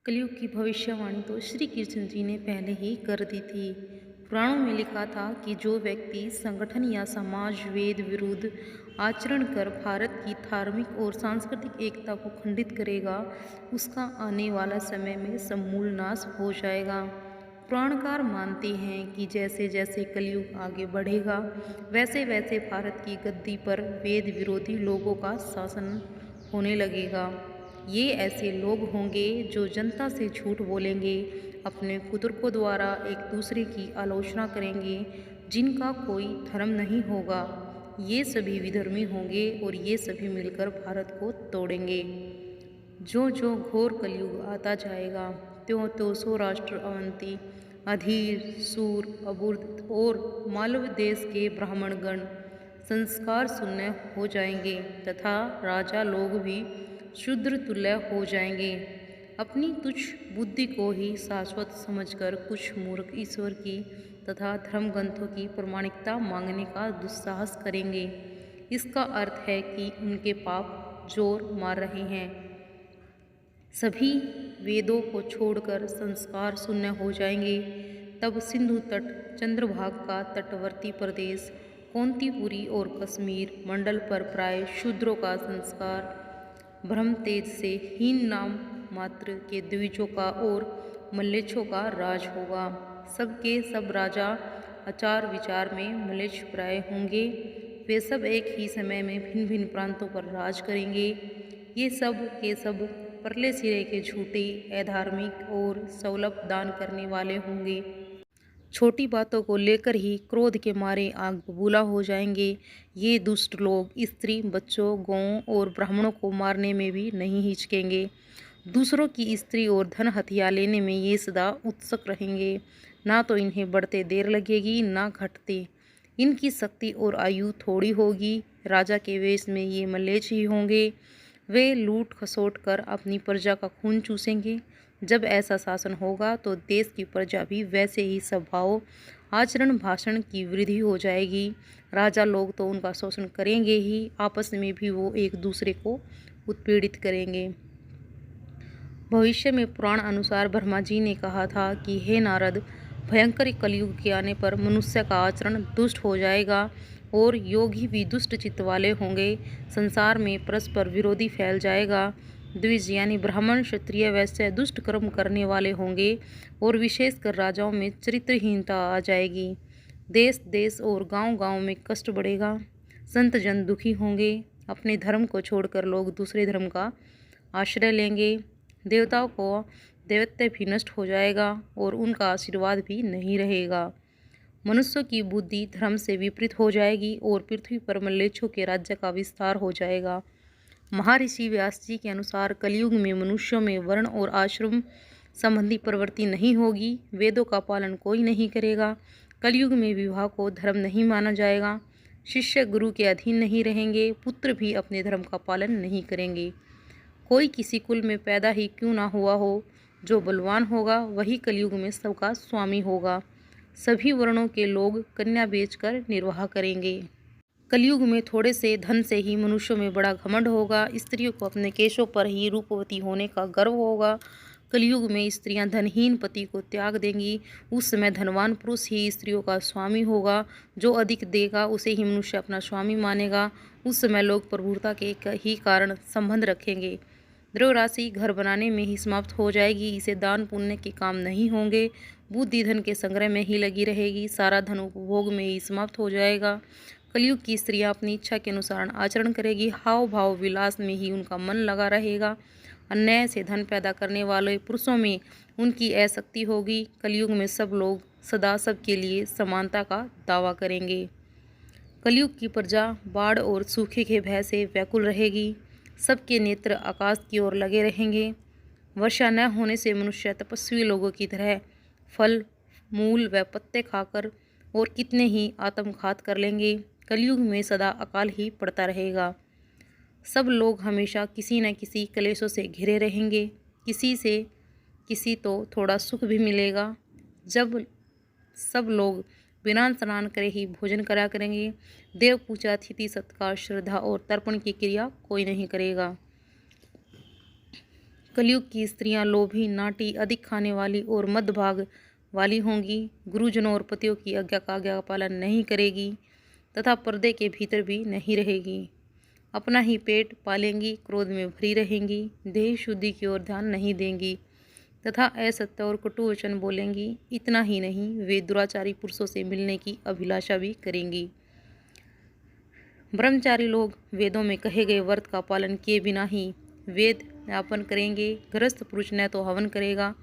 कलयुग की भविष्यवाणी तो श्री कृष्ण जी ने पहले ही कर दी थी। पुराणों में लिखा था कि जो व्यक्ति संगठन या समाज वेद विरुद्ध आचरण कर भारत की धार्मिक और सांस्कृतिक एकता को खंडित करेगा, उसका आने वाला समय में समूल नाश हो जाएगा। पुराणकार मानते हैं कि जैसे जैसे कलयुग आगे बढ़ेगा, वैसे वैसे भारत की गद्दी पर वेद विरोधी लोगों का शासन होने लगेगा। ये ऐसे लोग होंगे जो जनता से झूठ बोलेंगे, अपने बुजुर्गों द्वारा एक दूसरे की आलोचना करेंगे, जिनका कोई धर्म नहीं होगा। ये सभी विधर्मी होंगे और ये सभी मिलकर भारत को तोड़ेंगे। जो जो घोर कलयुग आता जाएगा, त्यों त्यों सौराष्ट्र अवंती अधीर सूर अबुर्द और मालव देश के ब्राह्मण गण संस्कार शून्य हो जाएंगे तथा राजा लोग भी शूद्र तुल्य हो जाएंगे। अपनी तुच्छ बुद्धि को ही शाश्वत समझकर कुछ मूर्ख ईश्वर की तथा धर्म ग्रंथों की प्रामाणिकता मांगने का दुस्साहस करेंगे। इसका अर्थ है कि उनके पाप जोर मार रहे हैं। सभी वेदों को छोड़कर संस्कार शून्य हो जाएंगे। तब सिंधु तट, चंद्रभाग का तटवर्ती प्रदेश, कौंतीपुरी और कश्मीर मंडल पर प्राय शूद्रों का संस्कार, ब्रह्म तेज से हीन नाम मात्र के द्विजों का और मल्लेच्छों का राज होगा। सबके सब राजा आचार विचार में मलेच्छ प्राय होंगे। वे सब एक ही समय में भिन्न भिन्न प्रांतों पर राज करेंगे। ये सब के सब परले सिरे के झूठे, अधार्मिक और सौलभ दान करने वाले होंगे। छोटी बातों को लेकर ही क्रोध के मारे आग बबूला हो जाएंगे। ये दुष्ट लोग स्त्री, बच्चों, गौओं और ब्राह्मणों को मारने में भी नहीं हिचकेंगे। दूसरों की स्त्री और धन हथिया लेने में ये सदा उत्सुक रहेंगे। ना तो इन्हें बढ़ते देर लगेगी, ना घटते। इनकी शक्ति और आयु थोड़ी होगी। राजा के वेश में ये मलेच्छ ही होंगे। वे लूट खसोट कर अपनी प्रजा का खून चूसेंगे। जब ऐसा शासन होगा तो देश की प्रजा भी वैसे ही स्वभाव, आचरण, भाषण की वृद्धि हो जाएगी। राजा लोग तो उनका शोषण करेंगे ही, आपस में भी वो एक दूसरे को उत्पीड़ित करेंगे। भविष्य में पुराण अनुसार ब्रह्मा जी ने कहा था कि हे नारद, भयंकर कलयुग के आने पर मनुष्य का आचरण दुष्ट हो जाएगा और योगी भी दुष्ट चित्त वाले होंगे। संसार में परस्पर विरोधी फैल जाएगा। द्विज यानी ब्राह्मण, क्षत्रिय, वैश्य दुष्ट कर्म करने वाले होंगे और विशेषकर राजाओं में चरित्रहीनता आ जाएगी। देश देश और गांव गांव में कष्ट बढ़ेगा। संत जन दुखी होंगे। अपने धर्म को छोड़कर लोग दूसरे धर्म का आश्रय लेंगे। देवताओं को देवत्व भी नष्ट हो जाएगा और उनका आशीर्वाद भी नहीं रहेगा। मनुष्यों की बुद्धि धर्म से विपरीत हो जाएगी और पृथ्वी पर मल्लेच्छों के राज्य का विस्तार हो जाएगा। महर्षि व्यास जी के अनुसार कलयुग में मनुष्यों में वर्ण और आश्रम संबंधी प्रवृत्ति नहीं होगी। वेदों का पालन कोई नहीं करेगा। कलयुग में विवाह को धर्म नहीं माना जाएगा। शिष्य गुरु के अधीन नहीं रहेंगे। पुत्र भी अपने धर्म का पालन नहीं करेंगे। कोई किसी कुल में पैदा ही क्यों ना हुआ हो, जो बलवान होगा वही कलयुग में सबका स्वामी होगा। सभी वर्णों के लोग कन्या बेचकर निर्वाह करेंगे। कलयुग में थोड़े से धन से ही मनुष्यों में बड़ा घमंड होगा। स्त्रियों को अपने केशों पर ही रूपवती होने का गर्व होगा। कलयुग में स्त्रियां धनहीन पति को त्याग देंगी। उस समय धनवान पुरुष ही स्त्रियों का स्वामी होगा। जो अधिक देगा उसे ही मनुष्य अपना स्वामी मानेगा। उस समय लोग प्रभुता के ही कारण संबंध रखेंगे। द्रव्य राशि घर बनाने में ही समाप्त हो जाएगी। इसे दान पुण्य के काम नहीं होंगे। बुद्धि धन के संग्रह में ही लगी रहेगी। सारा धन उपभोग में ही समाप्त हो जाएगा। कलयुग की स्त्रियां अपनी इच्छा के अनुसार आचरण करेगी। हाव भाव विलास में ही उनका मन लगा रहेगा। अन्याय से धन पैदा करने वाले पुरुषों में उनकी आसक्ति होगी। कलयुग में सब लोग सदा सबके लिए समानता का दावा करेंगे। कलयुग की प्रजा बाढ़ और सूखे के भय से व्याकुल रहेगी। सबके नेत्र आकाश की ओर लगे रहेंगे। वर्षा न होने से मनुष्य तपस्वी लोगों की तरह फल, मूल व पत्ते खाकर और कितने ही आत्मघात कर लेंगे। कलयुग में सदा अकाल ही पड़ता रहेगा। सब लोग हमेशा किसी न किसी क्लेशों से घिरे रहेंगे। किसी से किसी तो थोड़ा सुख भी मिलेगा। जब सब लोग बिना स्नान करे ही भोजन करा करेंगे। देव पूजा, अतिथि सत्कार, श्रद्धा और तर्पण की क्रिया कोई नहीं करेगा। कलयुग की स्त्रियां लोभी, नाटी, अधिक खाने वाली और मध्यभाग वाली होंगी। गुरुजनों और पतियों की आज्ञा का पालन नहीं करेगी तथा पर्दे के भीतर भी नहीं रहेगी। अपना ही पेट पालेंगी, क्रोध में भरी रहेंगी, देह शुद्धि की ओर ध्यान नहीं देंगी तथा असत्य और कटु वचन बोलेंगी। इतना ही नहीं, वे दुराचारी पुरुषों से मिलने की अभिलाषा भी करेंगी। ब्रह्मचारी लोग वेदों में कहे गए व्रत का पालन किए बिना ही वेद व्यापन करेंगे। गृहस्थ पुरुष न तो हवन करेगा,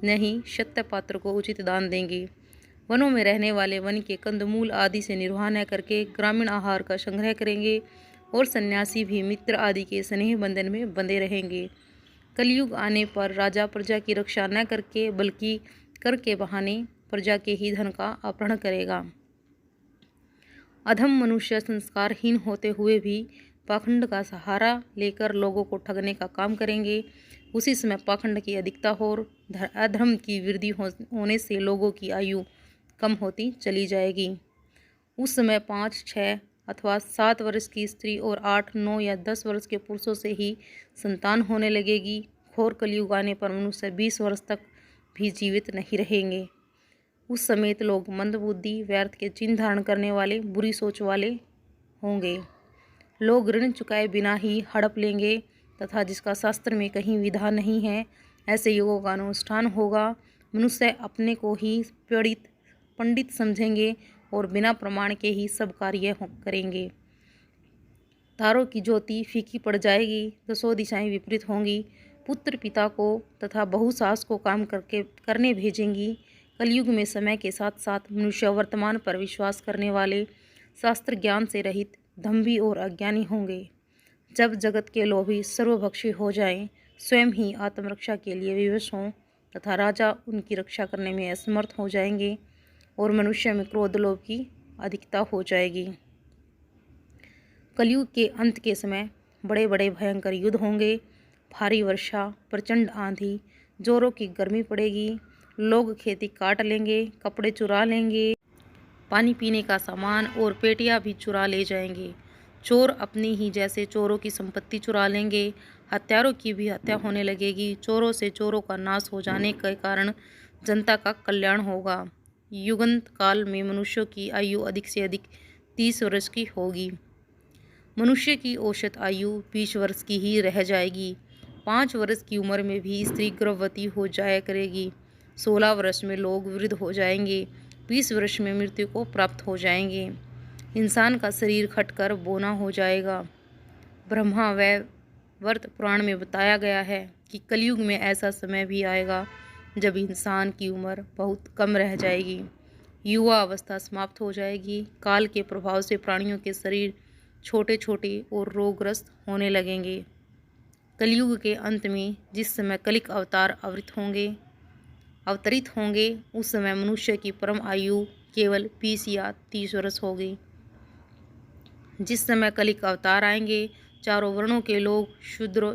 न ही सत्य पात्र को उचित दान देंगे। वनों में रहने वाले वन के कंदमूल आदि से निर्वाह न करके ग्रामीण आहार का संग्रह करेंगे और सन्यासी भी मित्र आदि के स्नेह बंधन में बंधे रहेंगे। कलयुग आने पर राजा प्रजा की रक्षा न करके बल्कि कर के बहाने प्रजा के ही धन का अपहरण करेगा। अधम मनुष्य संस्कारहीन होते हुए भी पाखंड का सहारा लेकर लोगों को ठगने का काम करेंगे। उसी समय पाखंड की अधिकता और अधर्म की वृद्धि होने से लोगों की आयु कम होती चली जाएगी। उस समय 5, 6 अथवा 7 वर्ष की स्त्री और 8, 9 या 10 वर्ष के पुरुषों से ही संतान होने लगेगी। घोर कलयुग आने पर मनुष्य 20 वर्ष तक भी जीवित नहीं रहेंगे। उस समेत लोग मंदबुद्धि, व्यर्थ के चिन्ह धारण करने वाले, बुरी सोच वाले होंगे। लोग ऋण चुकाए बिना ही हड़प लेंगे तथा जिसका शास्त्र में कहीं विधान नहीं है, ऐसे योगों का अनुष्ठान होगा। मनुष्य अपने को ही पंडित समझेंगे और बिना प्रमाण के ही सब कार्य करेंगे। तारों की ज्योति फीकी पड़ जाएगी, 10 दिशाएं विपरीत होंगी। पुत्र पिता को तथा बहू सास को काम करने भेजेंगी। कलयुग में समय के साथ साथ मनुष्य वर्तमान पर विश्वास करने वाले, शास्त्र ज्ञान से रहित, दंभी और अज्ञानी होंगे। जब जगत के लोभी सर्वभक्षी हो जाएं, स्वयं ही आत्मरक्षा के लिए विवश हों तथा राजा उनकी रक्षा करने में असमर्थ हो जाएंगे और मनुष्य में क्रोध लोभ की अधिकता हो जाएगी। कलयुग के अंत के समय बड़े बड़े भयंकर युद्ध होंगे। भारी वर्षा, प्रचंड आंधी, जोरों की गर्मी पड़ेगी। लोग खेती काट लेंगे, कपड़े चुरा लेंगे, पानी पीने का सामान और पेटियां भी चुरा ले जाएंगे। चोर अपनी ही जैसे चोरों की संपत्ति चुरा लेंगे। हत्यारों की भी हत्या होने लगेगी। चोरों से चोरों का नाश हो जाने के कारण जनता का कल्याण होगा। युगंत काल में मनुष्यों की आयु अधिक से अधिक 30 वर्ष की होगी। मनुष्य की औसत आयु 20 वर्ष की ही रह जाएगी। 5 वर्ष की उम्र में भी स्त्री गर्भवती हो जाया करेगी। 16 वर्ष में लोग वृद्ध हो जाएंगे। 20 वर्ष में मृत्यु को प्राप्त हो जाएंगे। इंसान का शरीर खटकर बौना हो जाएगा। ब्रह्मा व वर्त पुराण में बताया गया है कि कलयुग में ऐसा समय भी आएगा जब इंसान की उम्र बहुत कम रह जाएगी। युवा अवस्था समाप्त हो जाएगी। काल के प्रभाव से प्राणियों के शरीर छोटे छोटे और रोगग्रस्त होने लगेंगे। कलयुग के अंत में जिस समय कलिक अवतार अवतरित होंगे उस समय मनुष्य की परम आयु केवल 20 या 30 वर्ष होगी। जिस समय कलिक अवतार आएंगे, चारों वर्णों के लोग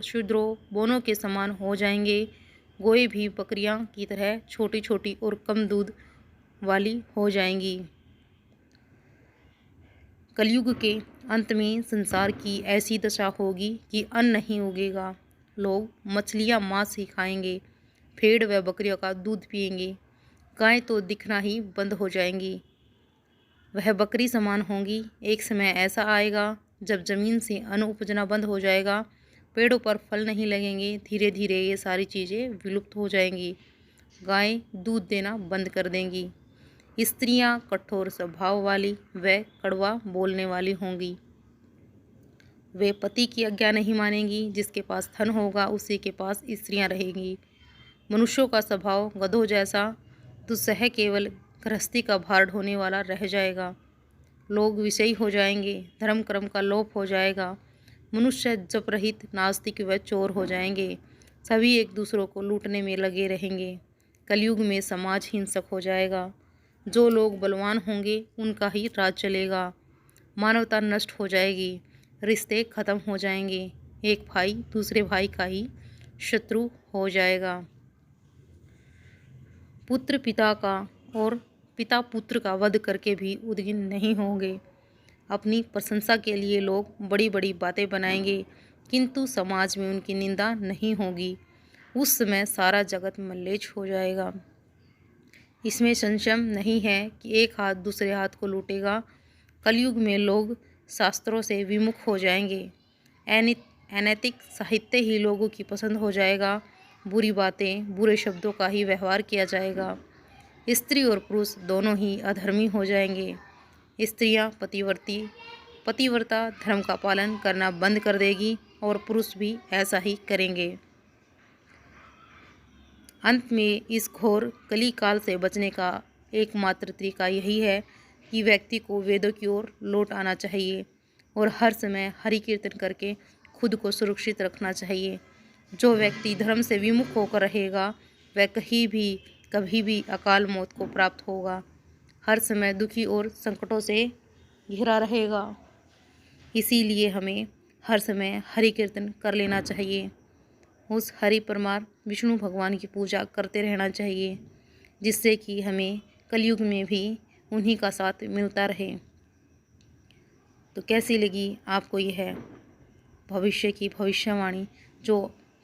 शूद्रों बोनों के समान हो जाएंगे। गोए भी बकरियां की तरह छोटी छोटी और कम दूध वाली हो जाएंगी। कलयुग के अंत में संसार की ऐसी दशा होगी कि अन्न नहीं उगेगा। लोग मछलियां मांस ही खाएंगे, भेड़ व बकरियों का दूध पिएंगे। गाय तो दिखना ही बंद हो जाएंगी, वह बकरी समान होंगी। एक समय ऐसा आएगा जब जमीन से अन्न उपजना बंद हो जाएगा, पेड़ों पर फल नहीं लगेंगे। धीरे धीरे ये सारी चीज़ें विलुप्त हो जाएंगी। गाय दूध देना बंद कर देंगी। स्त्रियां कठोर स्वभाव वाली व कड़वा बोलने वाली होंगी। वे पति की आज्ञा नहीं मानेंगी। जिसके पास धन होगा उसी के पास स्त्रियां रहेंगी। मनुष्यों का स्वभाव गधों जैसा दुस्सह केवल गृहस्थी का भार ढोने वाला रह जाएगा। लोग विषयी हो जाएंगे। धर्म कर्म का लोप हो जाएगा। मनुष्य जप रहित, नास्तिक व चोर हो जाएंगे। सभी एक दूसरों को लूटने में लगे रहेंगे। कलयुग में समाज हिंसक हो जाएगा। जो लोग बलवान होंगे उनका ही राज चलेगा। मानवता नष्ट हो जाएगी। रिश्ते खत्म हो जाएंगे। एक भाई दूसरे भाई का ही शत्रु हो जाएगा। पुत्र पिता का और पिता पुत्र का वध करके भी उद्विग्न नहीं होंगे। अपनी प्रशंसा के लिए लोग बड़ी बड़ी बातें बनाएंगे, किंतु समाज में उनकी निंदा नहीं होगी। उस समय सारा जगत मल्लेच हो जाएगा। इसमें संशय नहीं है कि एक हाथ दूसरे हाथ को लूटेगा। कलयुग में लोग शास्त्रों से विमुख हो जाएंगे। अनैतिक साहित्य ही लोगों की पसंद हो जाएगा। बुरी बातें, बुरे शब्दों का ही व्यवहार किया जाएगा। स्त्री और पुरुष दोनों ही अधर्मी हो जाएंगे। स्त्रियां पतिव्रता धर्म का पालन करना बंद कर देगी और पुरुष भी ऐसा ही करेंगे। अंत में इस घोर कली काल से बचने का एकमात्र तरीका यही है कि व्यक्ति को वेदों की ओर लौट आना चाहिए और हर समय हरि कीर्तन करके खुद को सुरक्षित रखना चाहिए। जो व्यक्ति धर्म से विमुख होकर रहेगा वह कभी भी अकाल मौत को प्राप्त होगा। हर समय दुखी और संकटों से घिरा रहेगा। इसीलिए हमें हर समय हरि कीर्तन कर लेना चाहिए। उस हरि परमार विष्णु भगवान की पूजा करते रहना चाहिए, जिससे कि हमें कलयुग में भी उन्हीं का साथ मिलता रहे। तो कैसी लगी आपको यह भविष्य की भविष्यवाणी जो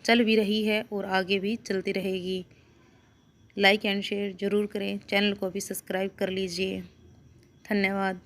चल भी रही है और आगे भी चलती रहेगी? लाइक एंड शेयर ज़रूर करें। चैनल को भी सब्सक्राइब कर लीजिए। धन्यवाद।